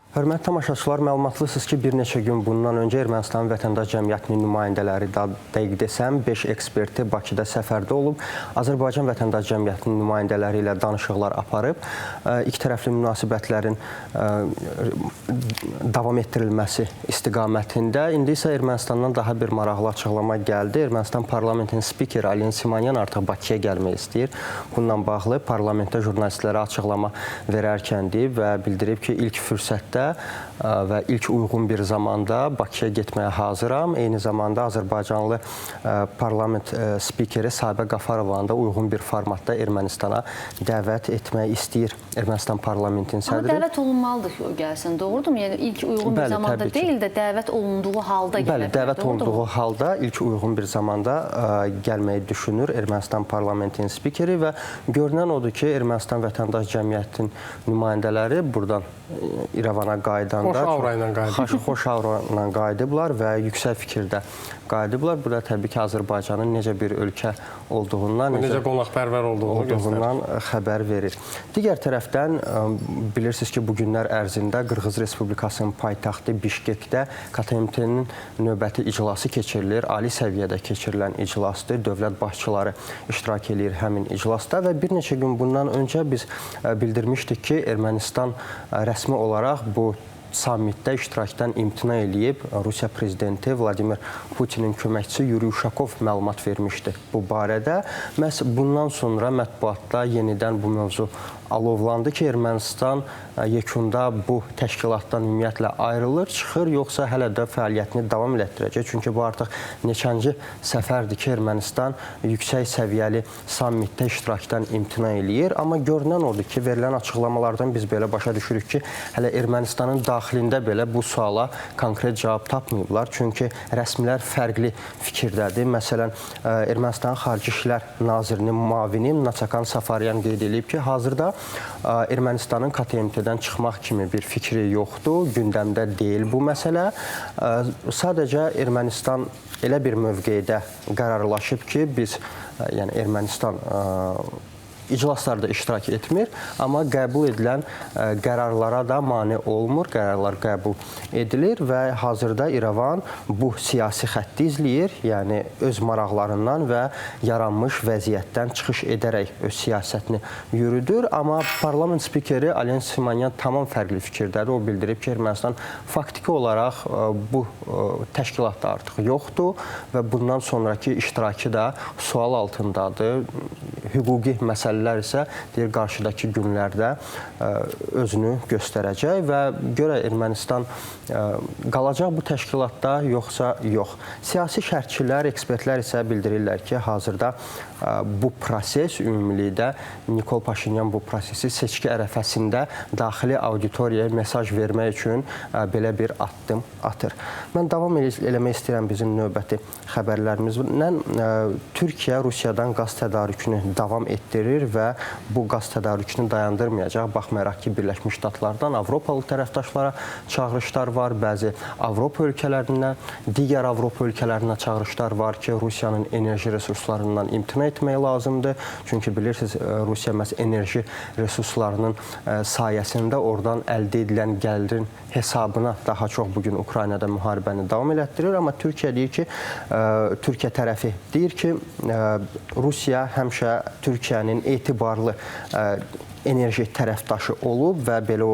Hörmətli tamaşaçılar, məlumatlısınız ki, bir neçə gün bundan öncə Ermənistan Vətəndaş Cəmiyyətinin nümayəndələri, dəqiq desəm, 5 eksperti Bakıda səfərdə olub. Azərbaycan Vətəndaş Cəmiyyətinin nümayəndələri ilə danışıqlar aparıb. İki tərəfli münasibətlərin davam etdirilməsi istiqamətində. İndi isə Ermənistandan daha bir maraqlı açıqlama gəldi. Ermənistan parlamentinin spikeri Alen Simonyan artıq Bakıya gəlmək istəyir. Bununla bağlı parlamentdə jurnalistlərə açıqlama verərkən deyib və bildirib ki, ilk fürsətdə və ilk uyğun bir zamanda Bakıya getməyə hazıram. Eyni zamanda Azərbaycanlı parlament spikeri Sabə Qafarovanı da uyğun bir formatda Ermənistana dəvət etmək istəyir Ermənistan parlamentinin sədri. Amma dəvət olunmalıdır ki, o gəlsin, doğrudurmu? Yəni ilk uyğun bir zamanda deyil də dəvət olunduğu halda gələ bilər, dəvət olunduğu halda ilk uyğun bir zamanda gəlməyi düşünür Ermənistan parlamentinin spikeri və görünən odur ki, Ermənistan Vətəndaş Cəmiyyətinin nümayəndələri buradan İrəvana qayıdanda xoş aura ilə qayıdıblar və yüksək fikirdə qayıdıblar. Burada təbii ki, Azərbaycanın necə bir ölkə olduğundan, necə qonaqpərvər olduğundan xəbər verir. Digər tərəfdən bilirsiniz ki, bu günlər ərzində Qırğız Respublikasının paytaxtı Bişkekdə KMTT-nin növbəti iclası keçirilir. Ali səviyyədə keçirilən iclasdır. Dövlət başçıları iştirak edir həmin iclasda və bir neçə gün bundan öncə biz bildirmişdik ki, Ermənistan rəsmi olaraq bu sammitdə iştirakdan imtina eləyib. Rusiya prezidenti Vladimir Putinin köməkçisi Yuri Uşakov məlumat vermişdi bu barədə. Məhz bundan sonra mətbuatda yenidən bu mövzu alovlandı ki, Ermənistan yekunda bu təşkilatdan ümumiyyətlə ayrılır, çıxır, yoxsa hələ də fəaliyyətini davam elətdirəcək. Çünki bu artıq neçənci səfərdir ki, Ermənistan yüksək səviyyəli sammitdə iştirakdan imtina eləyir. Amma görünən odur ki, verilən açıqlamalardan biz belə başa düşürük ki, hələ Ermənistanın daxilində belə bu suala konkret cavab tapmayıblar. Çünki rəsmilər fərqli fikirdədir. Məsələn, Ermənistanın Xarici İşlər Nazirinin müavini Naçakan Safaryan qeyd edib ki, hazırda Ermənistanın KMTT-dən çıxmaq kimi bir fikri yoxdur, gündəmdə deyil bu məsələ. Sadəcə Ermənistan elə bir mövqedə qərarlaşıb ki, biz, yəni Ermənistan iclaslarda iştirak etmir, amma qəbul edilən qərarlara da mane olmur, qərarlar qəbul edilir və hazırda İrəvan bu siyasi xətti izləyir, yəni öz maraqlarından və yaranmış vəziyyətdən çıxış edərək öz siyasətini yürüdür. Amma parlament spikeri Alen Simonyan tamam fərqli fikirdədir. O bildirib ki, Ermənistan faktiki olaraq bu təşkilatda artıq yoxdur və bundan sonraki iştirakı da sual altındadır. Hüquqi məsələlər isə deyir, qarşıdakı günlərdə özünü göstərəcək və görə Ermənistan qalacaq bu təşkilatda, yoxsa yox. Siyasi şərhçilər, ekspertlər isə bildirirlər ki, hazırda bu proses ümumilikdə Nikol Paşinyan bu prosesi seçki ərəfəsində daxili auditoriyaya mesaj vermək üçün belə bir addım atır. Mən davam eləmək istəyirəm bizim növbəti xəbərlərimizdən. Türkiyə Rusiyadan qaz tədarükünü davam etdirir və bu qaz tədarükünü dayandırmayacaq. Baxmayaraq ki, Birləşmiş Ştatlardan Avropalı tərəfdaşlara çağırışlar var, bəzi Avropa ölkələrindən, digər Avropa ölkələrinə çağırışlar var ki, Rusiyanın enerji resurslarından imtina etmək lazımdır. Çünki bilirsiniz, Rusiya məhz enerji resurslarının sayəsində oradan əldə edilən gəlirin hesabına daha çox bugün Ukraynada müharibəni davam elətdirir. Amma Türkiyə deyir ki, Türkiyə tərəfi deyir ki, Rusiya həmişə Türkiyənin etibarlı enerji tərəfdaşı olub və belə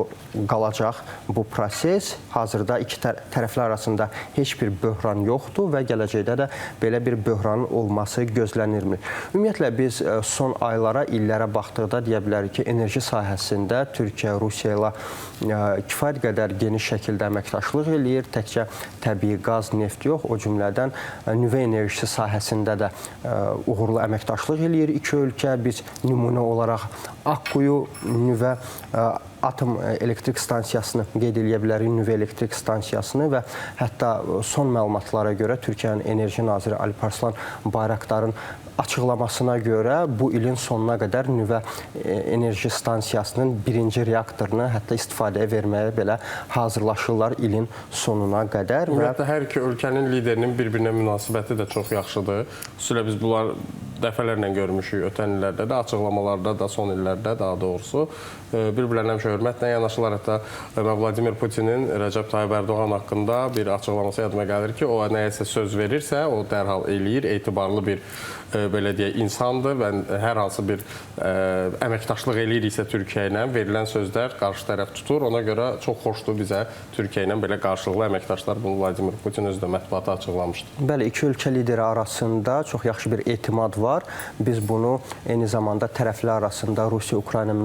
qalacaq bu proses. Hazırda iki tərəflər arasında heç bir böhran yoxdur və gələcəkdə də belə bir böhranın olması gözlənilmir. Ümumiyyətlə, biz son aylara, illərə baxdıqda deyə bilərik ki, enerji sahəsində Türkiyə Rusiya ilə kifayət qədər geniş şəkildə əməkdaşlıq eləyir. Təkcə təbii qaz, neft yox, o cümlədən nüvə enerjisi sahəsində də uğurlu əməkdaşlıq eləyir. İki ölkə biz nümunə olaraq Akkuyu nüvə atom elektrik stansiyasını qeyd edə bilərik, nüvə elektrik stansiyasını və hətta son məlumatlara görə Türkiyənin enerji naziri Alparslan Bayraqdarın açıqlamasına görə bu ilin sonuna qədər nüvə enerji stansiyasının birinci reaktorunu hətta istifadəyə verməyə belə hazırlaşırlar ilin sonuna qədər. Ümumiyyətlə, hər iki ölkənin liderinin bir-birinə münasibəti də çox yaxşıdır. Xüsusilə biz bunlar dəfələrlə görmüşük ötən illərdə də, açıqlamalarda da, son illərdə daha doğrusu bir-birlərinə həmişə hörmətlə yanaşırlar. Hətta Vladimir Putinin Rəcəb Tayyib Ərdoğan haqqında bir açıqlaması yadıma gəlir ki, o nəyəsə söz verirsə, o dərhal eləyir, etibarlı bir belə deyək, insandır və hər hansı bir əməkdaşlıq eləyiriksə Türkiyə ilə verilən sözlər qarşı tərəf tutur. Ona görə çox xoşdur bizə Türkiyə ilə belə qarşılıqlı əməkdaşlar. Bunu Vladimir Putin özü də mətbuata açıqlamışdı. Bəli, iki ölkə lideri arasında çox yaxşı bir etimad var. Biz bunu eyni zamanda tərəflər arasında Rusiya-Ukrayna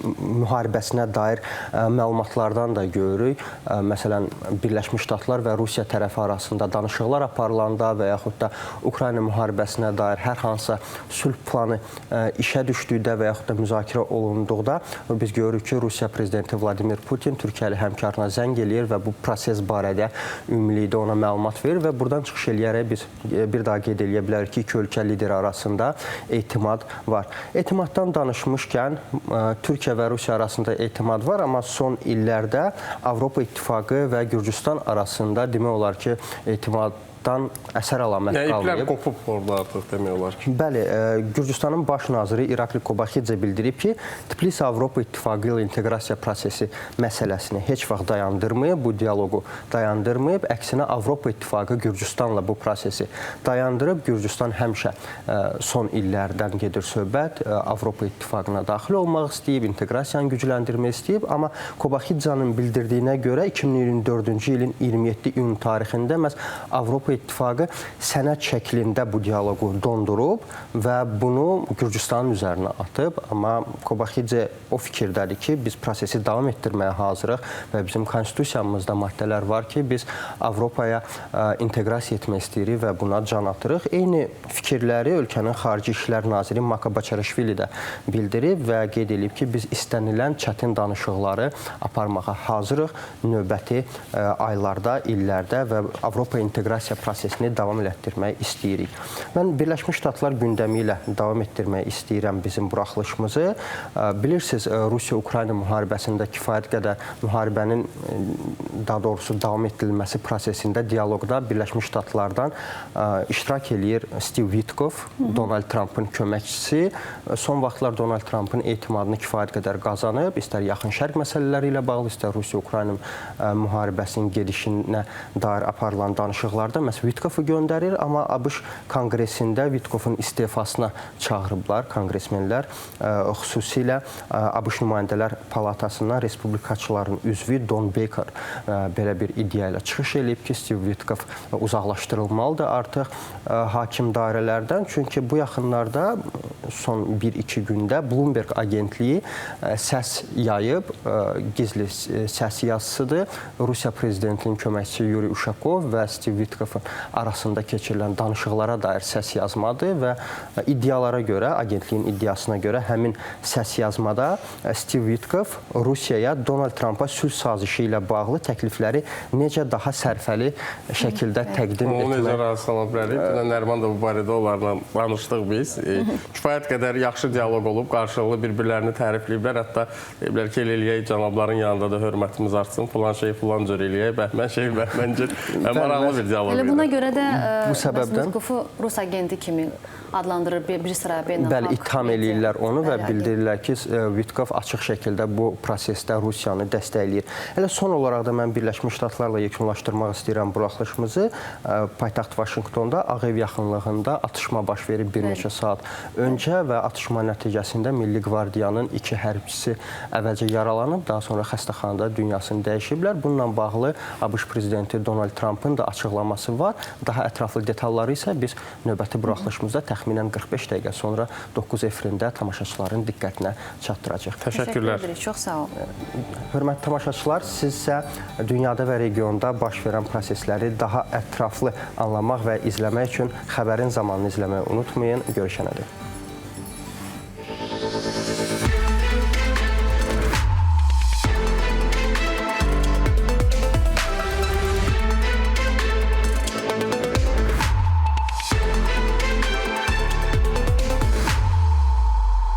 müharibəsinə dair məlumatlardan da görürük. Məsələn, Birləşmiş Ştatlar və Rusiya tərəfi arasında danışıqlar aparılanda və yaxud da Ukrayna müharibəsinə dair hər hansısa sülh planı işə düşdükdə və yaxud da müzakirə olunduqda biz görürük ki, Rusiya prezidenti Vladimir Putin Türkiyəli həmkarına zəng eləyir və bu proses barədə ümumilikdə ona məlumat verir və buradan çıxış eləyərək biz bir daha qeyd eləyə bilərik ki, iki ölkə lideri arasında etimad var. Etimaddan danışmışkən Türkiyə və Rusiya arasında etimad var, amma son illərdə Avropa İttifaqı və Gürcüstan arasında demək olar ki, etimaddan əsər əlamət qalmayıb. İplər qopub orada artıq demək olar ki. Bəli, Gürcüstanın baş naziri İrakli Kobaxidze bildirib ki, Tbilisi Avropa İttifaqı ilə inteqrasiya prosesi məsələsini heç vaxt dayandırmayıb, bu dialoqu dayandırmayıb. Əksinə Avropa İttifaqı Gürcüstanla bu prosesi dayandırıb. Gürcüstan həmişə son illərdən gedir söhbət, Avropa İttifaqına daxil olmaq istəyib, inteqrasiyanı gücləndirmək istəyib. Amma Kobaxidze'nin bildirdiyinə görə 2024-cü ilin 27 iyun tarixində məhz Avropa İttifaqı sənəd şəklində bu dialoqu dondurub və bunu Gürcüstanın üzərinə atıb. Amma Kobaxidze o fikirdədir ki, biz prosesi davam etdirməyə hazırıq və bizim konstitusiyamızda maddələr var ki, biz Avropaya inteqrasiya etmək istəyirik və buna can atırıq. Eyni fikirləri ölkənin Xarici İşlər Naziri Maka Baçarishvili də bildirib və qeyd edib ki, biz istənilən çətin danışıqları aparmağa hazırıq növbəti aylarda, illərdə və Avropa inteqrasiya prosesini davam etdirmək istəyirik. Mən Birləşmiş Ştatlar gündəmi ilə davam etdirmək istəyirəm bizim buraxılışımızı. Bilirsiniz, Rusiya-Ukrayna müharibəsində kifayət qədər müharibənin daha doğrusu davam etdirilməsi prosesində, dialoqda Birləşmiş Ştatlardan iştirak eləyir Steve Witkoff, Donald Trump'ın köməkçisi. Son vaxtlar Donald Trump'ın etimadını kifayət qədər qazanıb, istər yaxın şərq məsələləri ilə bağlı, istər Rusiya-Ukrayna müharibəsinin gedişinə dair aparılan danışıqlarda məhz Witkoffu göndərir, amma ABŞ konqresində Witkoffun istefasına çağırıblar konqresmenlər. Xüsusilə ABŞ Nümayəndələr Palatasından Respublikaçıların üzvü Don Baker belə bir ideya ilə çıxış eləyib ki, Steve Witkoff uzaqlaşdırılmalıdır artıq hakim dairələrdən. Çünki bu yaxınlarda son 1-2 gündə Bloomberg agentliyi səs yayıb, gizli səs yazısıdır. Rusiya prezidentinin köməkçisi Yuri Ushakov və Steve Witkoffun arasında keçirilən danışıqlara dair səs yazmadır və iddialara görə, agentliyin iddiasına görə həmin səs yazmada Steve Witkoff Rusiyaya Donald Trumpa sülh sazişi ilə bağlı təklifləri necə daha sərfəli şəkildə təqdim etmək. Onu necə razı sala bilərik. Nəriman da bu barədə onlarla danışdıq biz. Kifayət qədər yaxşı dialoq olub, qarşılıqlı bir-birlərini tərifləyiblər. Hətta deyiblər ki, el eləyək, cənabların yanında da hörmətimiz artsın, filan şey filan cür eləyək, bəhmən şey bəhmən cür. Maraqlı bir dialoq idi. Buna görə də Witkoffu Rus agenti kimi adlandırır bir sıra beynəlxalq. Bəli, itham eləyirlər onu və bildirirlər ki, Witkoff açıq şəkildə bu prosesdə Rusiyanı dəstəkləyir. Elə son olaraq da mən Birləşmiş Ştatlarla yekunlaşdırmaq istəyirəm buraxılışımızı. Paytaxt Vaşinqtonda Ağ Ev yaxınlığında atışma baş verib bir neçə saat öncə və atışma nəticəsində Milli Qvardiyanın 2 hərbçisi əvvəlcə yaralanıb, daha sonra xəstəxanada dünyasını dəyişiblər. Bununla bağlı ABŞ prezidenti Donald Trump'ın da açıqlaması var. Daha ətraflı detalları isə biz növbəti buraxılışımızda təxminən 45 dəqiqə sonra 9 efirində tamaşaçıların diqqətinə çatdıracaq. Təşəkkürlər. Çox sağ olun. Hörmətli tamaşaçılar, siz isə dünyada və regionda baş verən prosesləri daha ətraflı anlamaq və izləmək üçün xəbərin zamanını izləməyi unutmayın. Görüşənədək.